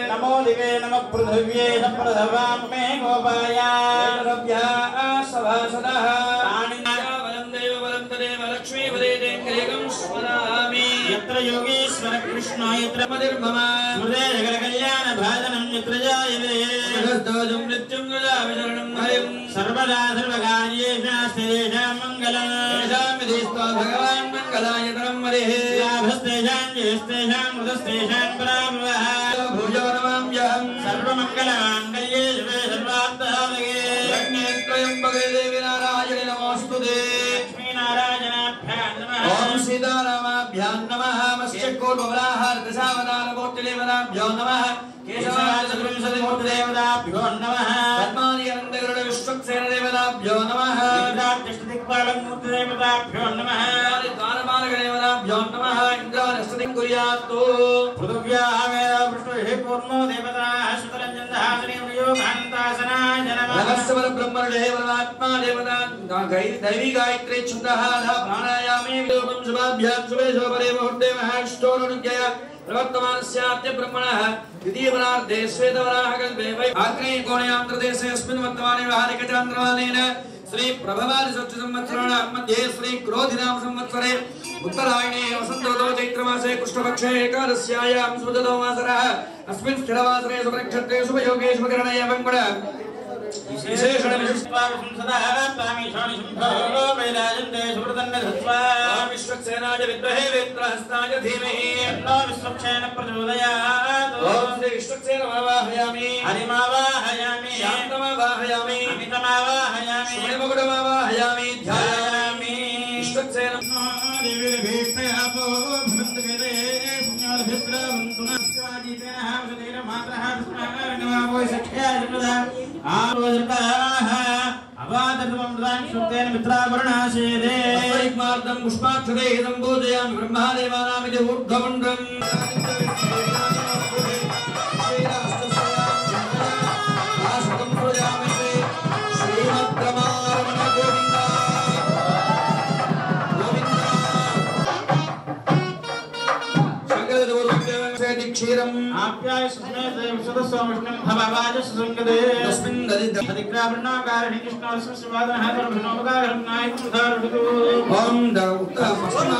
नमो दिवे नमः पृथिव्ये संप्रथवां मे गोपाया सभासदः बलं देव बलं तदेव लक्ष्मी वदेदेङ्गेकं स्मरामि यत्र योगीश्वर कृष्णो यत्र मतिर्मम स्मृते जगत्कल्याण भाजनं यत्र जायते जगद्दोषं मृत्युं गजाविचरणं हरिं सर्वदा सर्वकार्येषास्तेषां मङ्गलं येषां विधिस्त्वा भगवान् मङ्गलायतरं हरिः लाभस्तेषां जयस्तेषां मृतस्तेषां परामवः भुजो नमाम्यहं सर्वमङ्गलमाङ्गल्ये शिवे सर्वार्थसाधके लग्ने त्र्यम्बके देवी नारायणे नमोऽस्तुते लक्ष्मीनारायणाभ्यां नमः ॐ सीतारामाभ्यां नमः मत्स्यकोटवराहारदशावतारमूर्तिदेवताभ्यो नमः केशवाचतुर्विंशतिमूर्तिदेवताभ्यो नमः पद्मानि अनन्तगरुड विश्वक्सेनदेवताभ्यो नमः दिक्पालमूर्तिदेवताभ्यो नमः द्वारपालकदेवताभ्यो नमः इन्द्रानस्ततिं कुर्यात्तु पृथिव्यामेव पृष्ठे पूर्णो देवताः सुतरञ्जन्दहासनीयोगान्तासनाय नमः नमस्ते ब्रह्मणे परमात्मा देवता दैवी गायत्री छन्दः प्राणायामे विलोकं शुभाभ्यां शुभे शोभरे मुहूर्ते महाष्टोरुज्ञय प्रवर्तमानस्याद्य ब्रह्मणः द्वितीयपरार्धे श्वेतवराहकल्पे वै आग्नेयकोणयान्त्रदेशे अस्मिन् वर्तमाने व्यवहारिकचान्द्रमानेन श्री प्रभवादि संवत्सराणां मध्ये श्री क्रोधिनाम संवत्सरे उत्तरायणे वसन्तऋतौ चैत्रमासे कृष्णपक्षे एकादश्यायां सुदतो वासरः अस्मिन् स्थिरवासरे सुपरिक्षत्रे शुभयोगे शुभकरणे एवं विशेषण विशिष्टावसंसदः तामीशानि शुभो वैराजन्ते सुवृतन्न धत्वा विश्वक्सेनाय विद्महे वेत्रहस्ताय धीमहि तन्नो विश्वक्सेन प्रचोदयात् ॐ श्री विश्वक्सेनमावाहयामि हरिमावाहयामि शान्तमावाहयामि अमितमावाहयामि शुभमुकुटमावाहयामि ध्यायामि विश्वक्सेन देवीर्भीष्टयापो भवन्तवेदे पुण्याभिस्रवन्तुनस्वादितेनः वसुधीरमात्रः विस्मरणमावो सख्याय जन्मदा आरोजताः अवादर्ममृतां श्रुतेन मित्रावरुणाशेदे अस्मैक्मार्दं पुष्पाक्षरे हितं पूजयामि ब्रह्मादेवानामिति ऊर्ध्वपुण्ड्रम् क्षीरम् आप्याय सुस्मेते विशुद्धस्वामिष्णं भववाज सुसंगदे तस्मिन् दधिग्रावृणाकारिणि कृष्णस्वादनः परमनोमकारिणं नायकं धारयतु ॐ दौत्तमस्मा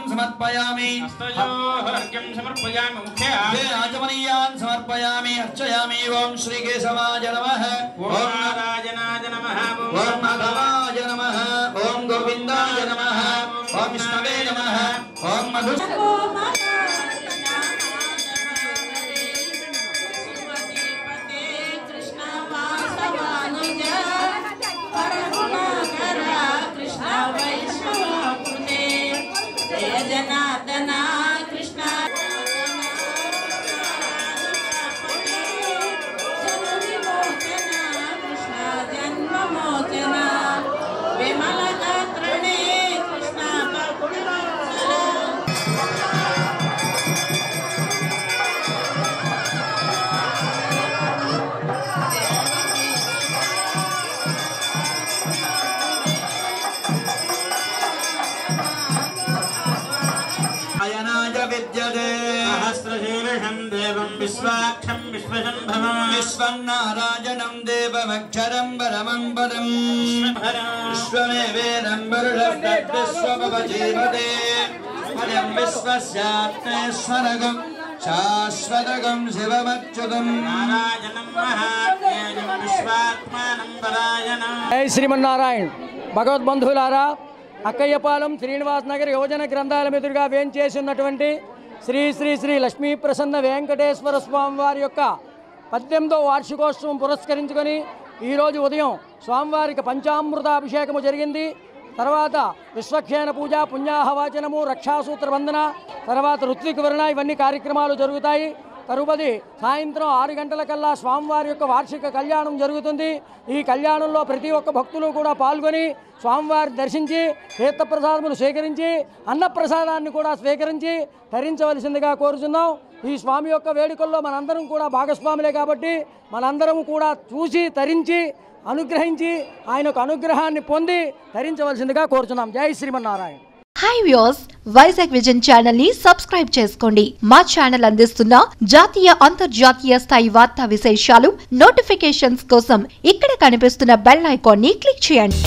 సమర్పయామి సమర్పయామి హస్తయోర్ఘ్యం సమర్పయామి ముఖ్య ఆచమనీయాన్ సమర్పయామి అర్చయామి ఓం శ్రీ కేశవాయ నమః ఓం నారాయణాయ నమః ఓం మాధవాయ నమః ఓం గోవిందాయ నమః ఓం విష్ణవే నమః ఓం మధు జనార్దనా కృష్ణ కృష్ణ జన్మమోచన విమల గాత్రణే కృష్ణ सहस्रशीर्षं देवं विश्वाक्षं विश्वशम्भवं विश्वन्नारायणं देवमक्षरं परमं पदं विश्वमेवेदं वरुणस्तद्विश्वमवजीवते पदं विश्वस्यात्मेश्वरगं शाश्वतगं शिवमच्युतं नारायणं महाज्ञेयं विश्वात्मानं परायणं जय श्रीमन्नारायण భగవద్బంధువులారా అక్కయ్యపాలెం శ్రీనివాస్ నగర్ యోజన గ్రంథాల ఎదురుగా వేంచేసినటువంటి శ్రీ శ్రీ శ్రీ లక్ష్మీ ప్రసన్న వెంకటేశ్వర స్వామి వారి యొక్క 18వ వార్షికోత్సవం పురస్కరించుకొని ఈరోజు ఉదయం స్వామివారికి పంచామృతాభిషేకము జరిగింది. తర్వాత విశ్వక్షేణ పూజ, పుణ్యాహవాచనము, రక్షాసూత్ర బంధన, తర్వాత ఋత్విక్ వర్ణ ఇవన్నీ కార్యక్రమాలు జరుగుతాయి. తరుపతి సాయంత్రం 6 గంటలకల్లా స్వామివారి యొక్క వార్షిక కళ్యాణం జరుగుతుంది. ఈ కళ్యాణంలో ప్రతి ఒక్క భక్తులు కూడా పాల్గొని స్వామివారి దర్శించి తీర్థప్రసాదములు స్వీకరించి అన్నప్రసాదాన్ని కూడా స్వీకరించి ధరించవలసిందిగా కోరుచున్నాం. ఈ స్వామి యొక్క వేడుకల్లో మనందరం కూడా భాగస్వాములే కాబట్టి మనందరం కూడా చూసి తరించి అనుగ్రహించి ఆయనకు అనుగ్రహాన్ని పొంది ధరించవలసిందిగా కోరుచున్నాం. జై Srimannarayana. Hi viewers, Vizag vision channel ని సబ్స్క్రైబ్ చేసుకోండి. మా ఛానల్ అందిస్తున్న జాతీయ అంతర్జాతీయ స్థాయి వార్తా విశేషాలు నోటిఫికేషన్స్ కోసం ఇక్కడ కనిపిస్తున్న బెల్ ఐకాన్ ని క్లిక్ చేయండి.